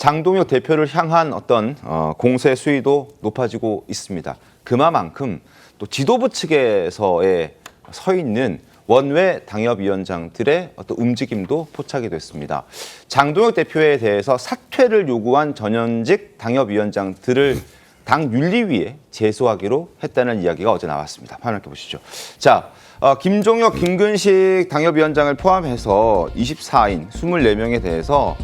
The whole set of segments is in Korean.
장동혁 대표를 향한 어떤 공세 수위도 높아지고 있습니다. 그만큼 또 지도부 측에서의 서 있는 원외 당협위원장들의 어떤 움직임도 포착이 됐습니다. 장동혁 대표에 대해서 사퇴를 요구한 전현직 당협위원장들을 당 윤리위에 제소하기로 했다는 이야기가 어제 나왔습니다. 화면을 보시죠. 자, 김종혁, 김근식 당협위원장을 포함해서 24인 24명에 대해서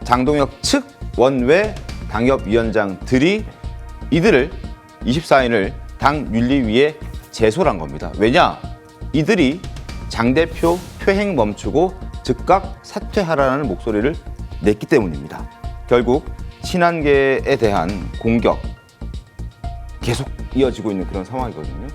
장동혁 측 원외 당협위원장들이 이들을 24인을 당 윤리위에 제소를 한 겁니다. 왜냐? 이들이 장 대표 퇴행 멈추고 즉각 사퇴하라는 목소리를 냈기 때문입니다. 결국 친한계에 대한 공격 계속 이어지고 있는 그런 상황이거든요.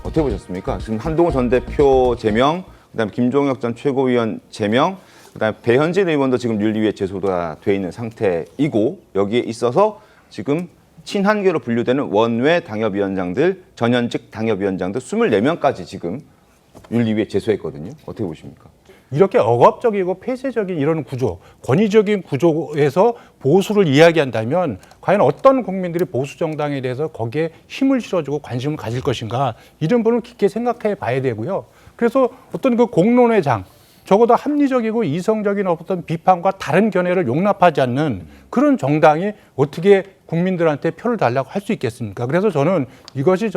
어떻게 보셨습니까? 지금 한동훈 전 대표 제명, 그다음에 김종혁 전 최고위원 제명, 그다음에 배현진 의원도 지금 윤리위에 제소가 돼 있는 상태이고 여기에 있어서 지금 친한계로 분류되는 원외 당협위원장들, 전현직 당협위원장들 24명까지 지금 윤리위에 제소했거든요. 어떻게 보십니까? 이렇게 억압적이고 폐쇄적인 이런 구조, 권위적인 구조에서 보수를 이야기한다면 과연 어떤 국민들이 보수 정당에 대해서 거기에 힘을 실어주고 관심을 가질 것인가 이런 부분을 깊게 생각해 봐야 되고요. 그래서 어떤 그 공론의 장, 적어도 합리적이고 이성적인 어떤 비판과 다른 견해를 용납하지 않는 그런 정당이 어떻게 국민들한테 표를 달라고 할 수 있겠습니까? 그래서 이것이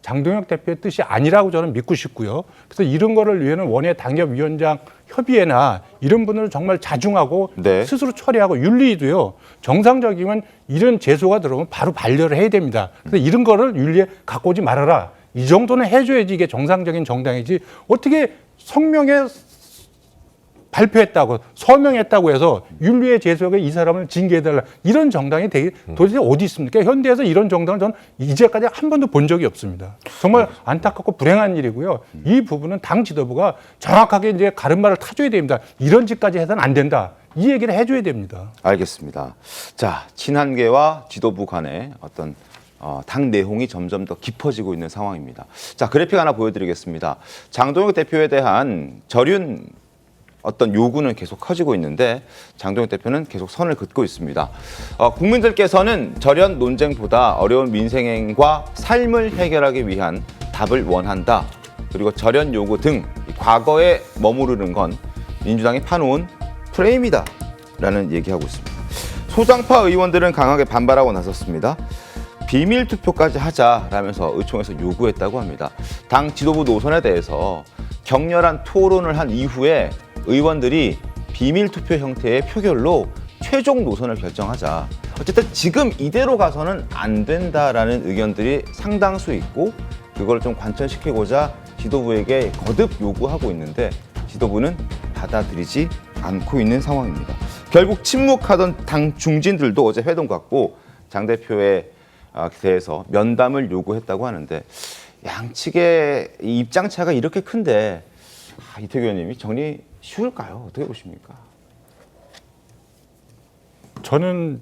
장동혁 대표의 뜻이 아니라고 저는 믿고 싶고요. 그래서 이런 거를 위해는 원외 당협위원장 협의회나 이런 분들을 정말 자중하고 네. 스스로 처리하고 윤리위도요. 정상적이면 이런 제소가 들어오면 바로 반려를 해야 됩니다. 그래서 이런 거를 윤리에 갖고 오지 말아라. 이 정도는 해줘야지 이게 정상적인 정당이지 어떻게 성명에 발표했다고 서명했다고 해서 윤리의 제소에 이 사람을 징계해달라 이런 정당이 도대체 어디 있습니까? 현대에서 이런 정당은 저는 이제까지 한 번도 본 적이 없습니다. 정말 안타깝고 불행한 일이고요. 이 부분은 당 지도부가 정확하게 이제 가름말을 타줘야 됩니다. 이런 짓까지 해서는 안 된다. 이 얘기를 해줘야 됩니다. 알겠습니다. 자, 친한계와 지도부 간의 어떤 당 내홍이 점점 더 깊어지고 있는 상황입니다. 자, 그래픽 하나 보여드리겠습니다. 장동혁 대표에 대한 절윤 어떤 요구는 계속 커지고 있는데 장동혁 대표는 계속 선을 긋고 있습니다. 국민들께서는 절연 논쟁보다 어려운 민생행과 삶을 해결하기 위한 답을 원한다. 그리고 절연 요구 등 과거에 머무르는 건 민주당이 파놓은 프레임이다 라는 얘기하고 있습니다. 소장파 의원들은 강하게 반발하고 나섰습니다. 비밀 투표까지 하자라면서 의총에서 요구했다고 합니다. 당 지도부 노선에 대해서 격렬한 토론을 한 이후에 의원들이 비밀 투표 형태의 표결로 최종 노선을 결정하자. 어쨌든 지금 이대로 가서는 안 된다라는 의견들이 상당수 있고 그걸 좀 관철시키고자 지도부에게 거듭 요구하고 있는데 지도부는 받아들이지 않고 있는 상황입니다. 결국 침묵하던 당 중진들도 어제 회동 갖고 장 대표에 대해서 면담을 요구했다고 하는데 양측의 이 입장 차가 이렇게 큰데 이태규 의원님이 정리 쉬울까요? 어떻게 보십니까? 저는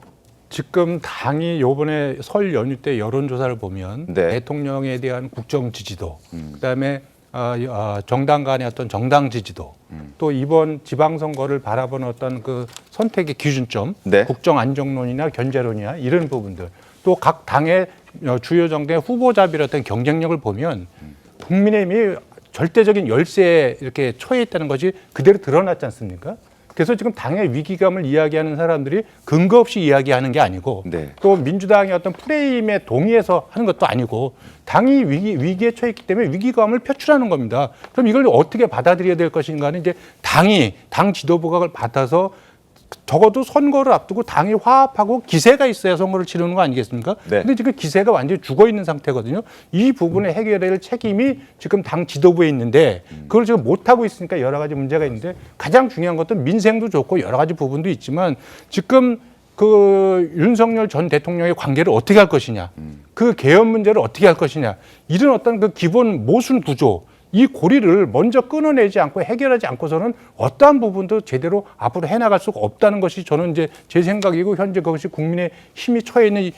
지금 당이 이번에 설 연휴 때 여론조사를 보면 네. 대통령에 대한 국정 지지도, 그다음에 정당 간의 어떤 정당 지지도, 또 이번 지방선거를 바라보는 어떤 그 선택의 기준점, 네. 국정 안정론이나 견제론이나 이런 부분들, 또 각 당의 주요 정당의 후보자별 어떤 경쟁력을 보면 국민의힘이 절대적인 열세에 이렇게 처해 있다는 것이 그대로 드러났지 않습니까? 그래서 지금 당의 위기감을 이야기하는 사람들이 근거 없이 이야기하는 게 아니고 네. 또 민주당의 어떤 프레임에 동의해서 하는 것도 아니고 당이 위기에 처했기 때문에 위기감을 표출하는 겁니다. 그럼 이걸 어떻게 받아들여야 될 것인가는 이제 당 지도부가 그걸 받아서 적어도 선거를 앞두고 당이 화합하고 기세가 있어야 선거를 치르는 거 아니겠습니까? 네. 근데 지금 기세가 완전히 죽어 있는 상태거든요. 이 부분을 해결해야 될 책임이 지금 당 지도부에 있는데 그걸 지금 못하고 있으니까 여러 가지 문제가 있는데 가장 중요한 것은 민생도 좋고 여러 가지 부분도 있지만 지금 그 윤석열 전 대통령의 관계를 어떻게 할 것이냐, 그 개헌 문제를 어떻게 할 것이냐, 이런 어떤 그 기본 모순 구조, 이 고리를 먼저 끊어내지 않고 해결하지 않고서는 어떠한 부분도 제대로 앞으로 해나갈 수가 없다는 것이 저는 이제 제 생각이고 현재 그것이 국민의 힘이 처해 있는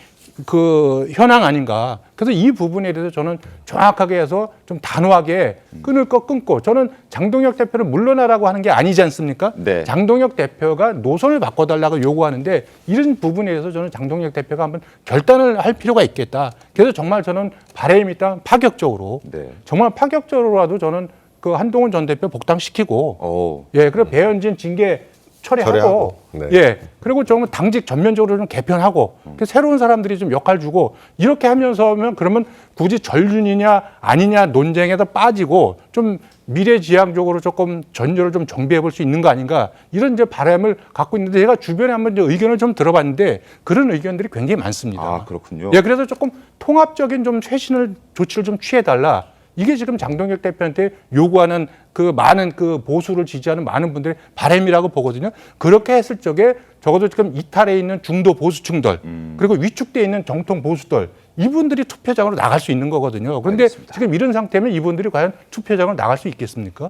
그 현황 아닌가. 그래서 이 부분에 대해서 저는 정확하게 해서 좀 단호하게 끊을 거 끊고, 저는 장동혁 대표를 물러나라고 하는 게 아니지 않습니까? 네. 장동혁 대표가 노선을 바꿔달라고 요구하는데 이런 부분에 대해서 저는 장동혁 대표가 한번 결단을 할 필요가 있겠다. 그래서 정말 저는 바람이 있다 파격적으로, 네. 정말 파격적으로라도 저는 그 한동훈 전 대표 복당시키고, 오. 예, 그리고 배현진 징계 철회하고, 철회하고, 네. 예, 그리고 좀 당직 전면적으로 좀 개편하고, 새로운 사람들이 좀 역할 주고, 이렇게 하면서면 그러면 굳이 전륜이냐 아니냐 논쟁에서 빠지고 좀 미래지향적으로 조금 전열을 좀 정비해 볼 수 있는 거 아닌가, 이런 이제 바람을 갖고 있는데, 제가 주변에 한번 이제 의견을 좀 들어봤는데 그런 의견들이 굉장히 많습니다. 아, 그렇군요. 예, 그래서 조금 통합적인 좀 최신을 조치를 좀 취해달라. 이게 지금 장동혁 대표한테 요구하는 그 많은 그 보수를 지지하는 많은 분들의 바람이라고 보거든요. 그렇게 했을 적에 적어도 지금 이탈해 있는 중도 보수층들, 그리고 위축돼 있는 정통 보수들, 이분들이 투표장으로 나갈 수 있는 거거든요. 그런데 알겠습니다. 지금 이런 상태면 이분들이 과연 투표장으로 나갈 수 있겠습니까?